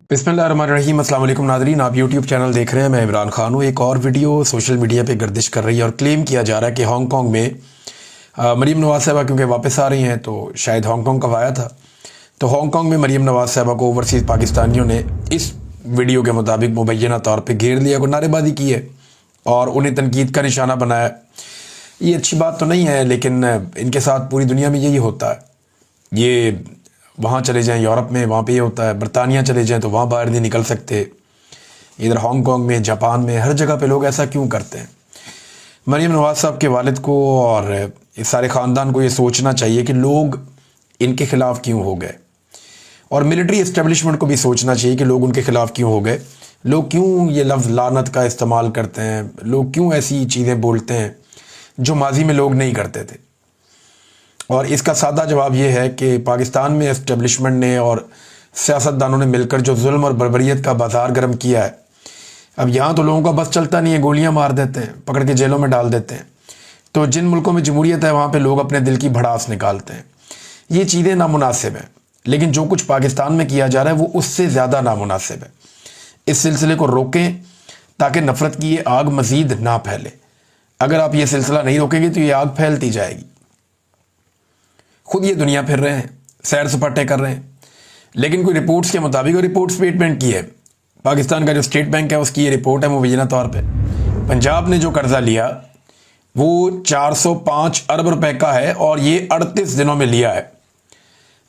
बिस्मिल्लाहिर्रहमानिर्रहीम। अस्सलाम वालेकुम नादरीन, आप यूट्यूब चैनल देख रहे हैं। मैं इमरान खान हूँ। एक और वीडियो सोशल मीडिया पे गर्दिश कर रही है और क्लेम किया जा रहा है कि हांगकांग में मरीम नवाज़ साहिबा क्योंकि वापस आ रही हैं तो शायद हांगकांग कब आया था, तो हांगकांग में मरीम नवाज़ साहिबा को ओवरसीज़ पाकिस्तानियों ने इस वीडियो के मुताबिक मुबैना तौर पर घेर लिया, को नारेबाजी की है और उन्हें तनकीद का निशाना बनाया। ये अच्छी बात तो नहीं है, लेकिन इनके साथ पूरी दुनिया में यही होता है। ये वहाँ चले जाएं यूरोप में, वहाँ पे ये होता है। बरतानिया चले जाएं तो वहाँ बाहर नहीं निकल सकते। इधर हांगकांग में, जापान में, हर जगह पे लोग ऐसा क्यों करते हैं? मरीम नवाज़ साहब के वालिद को और इस सारे ख़ानदान को ये सोचना चाहिए कि लोग इनके ख़िलाफ़ क्यों हो गए, और मिलिट्री इस्टेब्लिशमेंट को भी सोचना चाहिए कि लोग उनके ख़िलाफ़ क्यों हो गए। लोग क्यों ये लफ्ज़ लानत का इस्तेमाल करते हैं, लोग क्यों ऐसी चीज़ें बोलते हैं जो माजी में लोग नहीं करते थे। और इसका सादा जवाब यह है कि पाकिस्तान में इस्टेब्लिशमेंट ने और सियासतदानों ने मिलकर जो जुल्म और बर्बरियत का बाजार गर्म किया है, अब यहाँ तो लोगों का बस चलता नहीं है, गोलियाँ मार देते हैं, पकड़ के जेलों में डाल देते हैं। तो जिन मुल्कों में जमहूरियत है वहाँ पे लोग अपने दिल की भड़ास निकालते हैं। ये चीज़ें नामुनासिब हैं, लेकिन जो कुछ पाकिस्तान में किया जा रहा है वो उससे ज़्यादा नामुनासिब है। इस सिलसिले को रोकें ताकि नफ़रत की ये आग मज़ीद ना फैले। अगर आप ये सिलसिला नहीं रोकेंगे तो ये आग फैलती जाएगी। खुद ये दुनिया फिर रहे हैं, सैर सपाटे कर रहे हैं, लेकिन कोई रिपोर्ट्स के मुताबिक, और रिपोर्ट स्टेटमेंट की है पाकिस्तान का जो स्टेट बैंक है उसकी ये रिपोर्ट है मुबैना तौर पे, पंजाब ने जो कर्जा लिया वो 405 अरब रुपए का है और ये 38 दिनों में लिया है।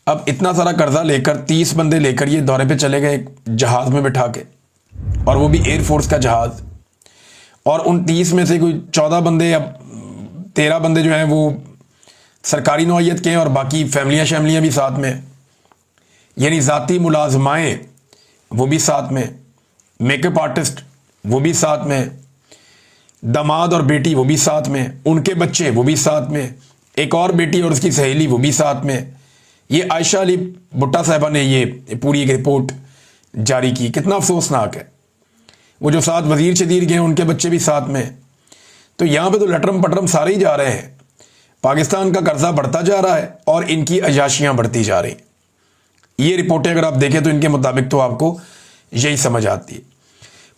अब इतना सारा कर्जा लेकर 30 बंदे लेकर ये दौरे पे चले गए एक जहाज में बिठा के, और वो भी एयरफोर्स का जहाज, और उन 30 में से कोई 14 बंदे या 13 बंदे जो हैं वो सरकारी नौइयत के हैं और बाकी फैमिलियाँ शैमिलियाँ भी साथ में, यानी ज़ाती मुलाजमाएँ वो भी साथ में, मेकअप आर्टिस्ट वो भी साथ में, दामाद और बेटी वो भी साथ में, उनके बच्चे वो भी साथ में, एक और बेटी और उसकी सहेली वो भी साथ में। ये आयशा अली भुट्टा साहिबा ने ये पूरी एक रिपोर्ट जारी की। कितना अफसोसनाक है। वो जो साथ वजीर शदीर गए उनके बच्चे भी साथ में। तो यहाँ पे तो लटरम पटरम सारे ही जा रहे हैं। पाकिस्तान का कर्जा बढ़ता जा रहा है और इनकी अयाशियाँ बढ़ती जा रही। ये रिपोर्टें अगर आप देखें तो इनके मुताबिक तो आपको यही समझ आती है।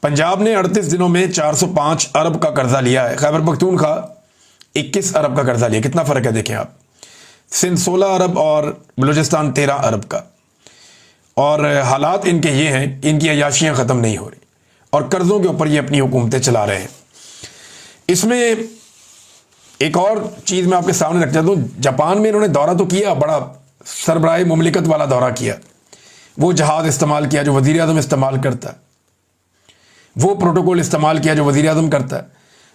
पंजाब ने 38 दिनों में 405 अरब का कर्जा लिया है। खैबर पख्तूनख्वा 21 अरब का कर्जा लिया। कितना फ़र्क है देखें आप। सिंध 16 अरब और बलूचिस्तान 13 अरब का। और हालात इनके ये हैं, इनकी अयाशियाँ ख़त्म नहीं हो रही और कर्ज़ों के ऊपर ये अपनी हुकूमतें चला रहे हैं। इसमें एक और चीज़ मैं आपके सामने रख चाहता हूँ। जापान में इन्होंने दौरा तो किया, बड़ा सरबराह मुमलिकत वाला दौरा किया, वो जहाज़ इस्तेमाल किया जो वज़ीर आज़म इस्तेमाल करता है, वो प्रोटोकॉल इस्तेमाल किया जो वज़ीर आज़म करता है,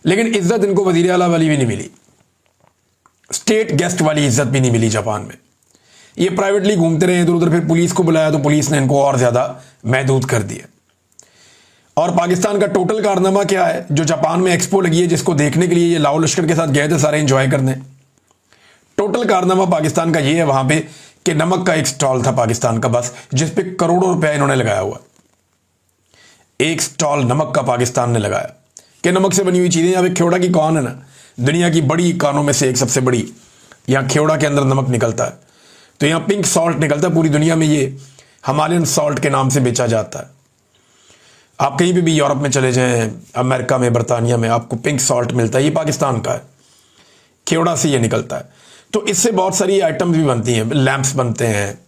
लेकिन इज़्ज़त इनको वज़ीर आला वाली भी नहीं मिली, स्टेट गेस्ट वाली इज़्ज़त भी नहीं मिली जापान में। ये प्राइवेटली घूमते रहे इधर उधर, फिर पुलिस को बुलाया तो पुलिस ने इनको और ज़्यादा महदूद कर दिया। और पाकिस्तान का टोटल कारनामा क्या है? जो जापान में एक्सपो लगी है जिसको देखने के लिए ये लाओ लश्कर के साथ गए थे सारे एंजॉय करने, टोटल कारनामा पाकिस्तान का ये है वहां पे कि नमक का एक स्टॉल था पाकिस्तान का बस, जिस पे करोड़ों रुपया इन्होंने लगाया हुआ। एक स्टॉल नमक का पाकिस्तान ने लगाया कि नमक से बनी हुई चीजें। यहाँ पे खेवड़ा की कौन है ना, दुनिया की बड़ी कानों में से एक सबसे बड़ी, यहाँ खेवड़ा के अंदर नमक निकलता है। तो यहाँ पिंक सॉल्ट निकलता है, पूरी दुनिया में ये हिमालयन सॉल्ट के नाम से बेचा जाता है। आप कहीं भी यूरोप में चले जाएं, अमेरिका में, बरतानिया में, आपको पिंक सॉल्ट मिलता है। ये पाकिस्तान का है, खेवड़ा से ये निकलता है। तो इससे बहुत सारी आइटम्स भी बनती हैं, लैंप्स बनते हैं,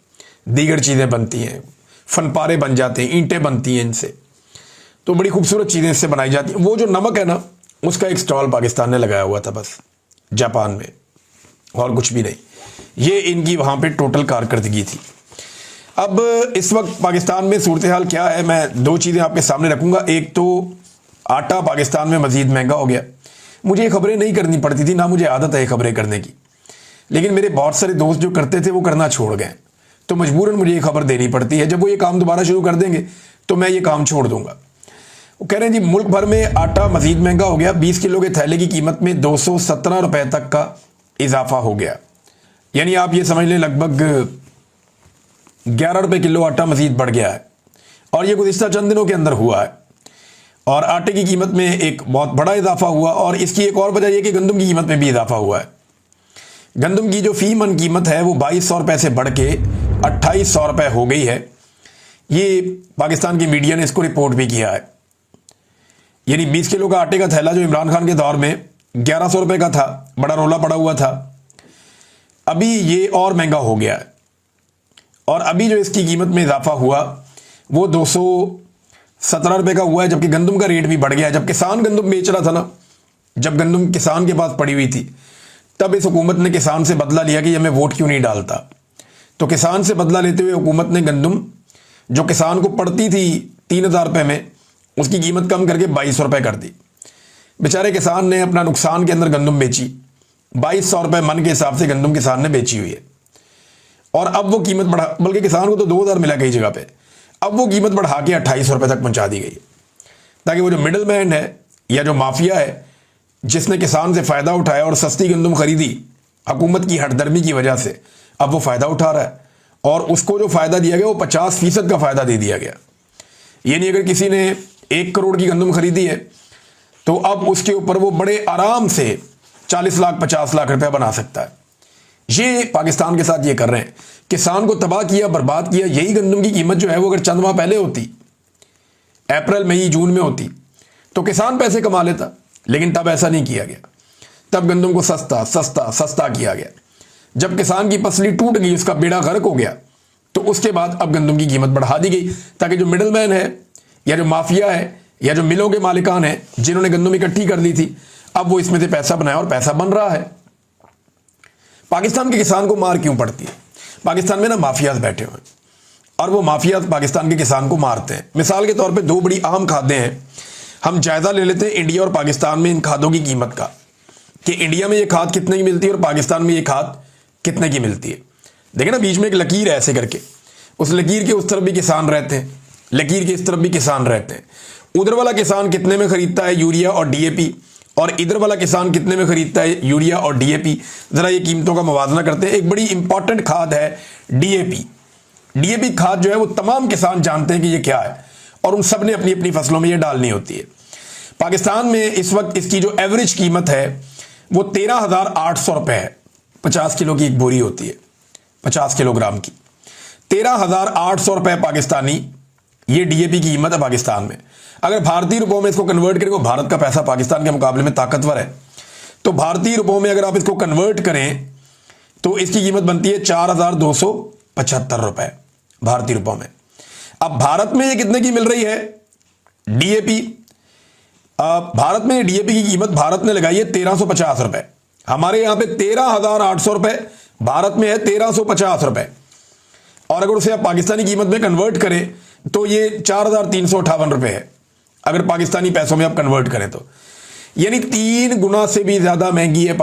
दीगर चीज़ें बनती हैं, फनपारे बन जाते हैं, ईंटें बनती हैं इनसे। तो बड़ी खूबसूरत चीज़ें इससे बनाई जाती हैं। वो जो नमक है ना, उसका एक स्टॉल पाकिस्तान ने लगाया हुआ था बस जापान में, और कुछ भी नहीं। ये इनकी वहाँ पर टोटल कारकर्दगी थी। अब इस वक्त पाकिस्तान में सूरत हाल क्या है, मैं दो चीज़ें आपके सामने रखूंगा। एक तो आटा पाकिस्तान में मज़ीद महंगा हो गया। मुझे ये खबरें नहीं करनी पड़ती थी, ना मुझे आदत है खबरें करने की, लेकिन मेरे बहुत सारे दोस्त जो करते थे वो करना छोड़ गए, तो मजबूरन मुझे ये खबर देनी पड़ती है। जब वो ये काम दोबारा शुरू कर देंगे तो मैं ये काम छोड़ दूंगा। वो कह रहे हैं जी मुल्क भर में आटा मज़ीद महंगा हो गया। 20 किलो के थैले की कीमत में 217 रुपये तक का इजाफा हो गया। यानी आप ये समझ लें लगभग 11 रुपये किलो आटा मज़ीद बढ़ गया है, और ये गुज़िश्ता चंद दिनों के अंदर हुआ है। और आटे की कीमत में एक बहुत बड़ा इजाफा हुआ, और इसकी एक और वजह यह कि गंदम की कीमत में भी इजाफा हुआ है। गंदम की जो फी मन कीमत है वो 2200 रुपये से बढ़ के 2800 रुपये हो गई है। ये पाकिस्तान की मीडिया ने इसको रिपोर्ट भी किया है। यानी 20 किलो का आटे का थैला जो इमरान खान के दौर में 1100 रुपये का था, बड़ा रोला पड़ा हुआ था, अभी ये और महंगा हो गया है। और अभी जो इसकी कीमत में इजाफा हुआ वो 217 रुपये का हुआ है, जबकि गंदम का रेट भी बढ़ गया है। जब किसान गंदम बेच रहा था ना, जब गंदम किसान के पास पड़ी हुई थी, तब इस हुकूमत ने किसान से बदला लिया कि हमें वोट क्यों नहीं डालता। तो किसान से बदला लेते हुए हुकूमत ने गंदम जो किसान को पड़ती थी 3000 रुपये में, उसकी कीमत कम करके 2200 रुपये कर दी। बेचारे किसान ने अपना नुकसान के अंदर गंदम बेची, 2200 रुपये मन के हिसाब से गंदम किसान ने बेची हुई है। और अब वो कीमत बढ़ा, बल्कि किसान को तो 2000 मिला कई जगह पे, अब वो कीमत बढ़ा के 2800 रुपये तक पहुंचा दी गई, ताकि वो जो मिडल मैन है या जो माफिया है जिसने किसान से फ़ायदा उठाया और सस्ती गंदम खरीदी हुकूमत की हठधर्मी की वजह से, अब वो फ़ायदा उठा रहा है। और उसको जो फ़ायदा दिया गया वो 50% का फ़ायदा दे दिया गया। यानी अगर किसी ने 1 करोड़ की गंदम खरीदी है तो अब उसके ऊपर वो बड़े आराम से 40 लाख 50 लाख रुपया बना सकता है। ये पाकिस्तान के साथ ये कर रहे हैं, किसान को तबाह किया, बर्बाद किया। यही गंदम की कीमत जो है वो अगर चंद माह पहले होती, अप्रैल मई जून में होती, तो किसान पैसे कमा लेता, लेकिन तब ऐसा नहीं किया गया। तब गंदम को सस्ता सस्ता सस्ता किया गया। जब किसान की पसली टूट गई, उसका बेड़ा गर्क हो गया, तो उसके बाद अब गंदम की कीमत बढ़ा दी गई, ताकि जो मिडल मैन है या जो माफिया है या जो मिलों के मालिकान हैं जिन्होंने गंदम इकट्ठी कर ली थी, अब वो इसमें से पैसा बनाया और पैसा बन रहा है। पाकिस्तान के किसान को मार क्यों पड़ती है? पाकिस्तान में ना माफियाज बैठे हुए हैं और वो माफियाज पाकिस्तान के किसान को मारते हैं। मिसाल के तौर पे 2 बड़ी अहम खादें हैं। हम जायजा ले लेते हैं इंडिया और पाकिस्तान में इन खादों की कीमत का, कि इंडिया में ये खाद कितने की मिलती है और पाकिस्तान में ये खाद कितने की मिलती है। देखिए ना, बीच में एक लकीर है ऐसे करके, उस लकीर के उस तरफ भी किसान रहते हैं, लकीर के इस तरफ भी किसान रहते हैं। उधर वाला किसान कितने में खरीदता है यूरिया और डीएपी, और इधर वाला किसान कितने में खरीदता है यूरिया और डीएपी। जरा ये कीमतों का मुवाजना करते हैं। एक बड़ी इंपॉर्टेंट खाद है डीएपी। डीएपी खाद जो है वो तमाम किसान जानते हैं कि ये क्या है, और उन सब ने अपनी अपनी फसलों में ये डालनी होती है। पाकिस्तान में इस वक्त इसकी जो एवरेज कीमत है वो 13,800 रुपये है। 50 किलो की एक बोरी होती है, 50 किलोग्राम की, 13,800 रुपये पाकिस्तानी ये डीएपी की कीमत है पाकिस्तान में। अगर भारतीय रुपयों में इसको कन्वर्ट करें, भारत का पैसा पाकिस्तान के मुकाबले में ताकतवर है, तो भारतीय रुपयों में अगर आप इसको कन्वर्ट करें तो इसकी कीमत बनती है 4,275 रुपये भारतीय रुपयों में। अब भारत में ये कितने की मिल रही है डीएपी? भारत में डीएपी की कीमत भारत ने लगाई है 1350 रुपये। हमारे यहां पे 13,800 रुपये, भारत में है 1350 रुपये। और अगर उसे आप पाकिस्तानी कीमत में कन्वर्ट करें तो ये 4,358 रुपये है, अगर पाकिस्तानी पैसों में आप कन्वर्ट करें तो। यानी 3 गुना से भी ज्यादा महंगी है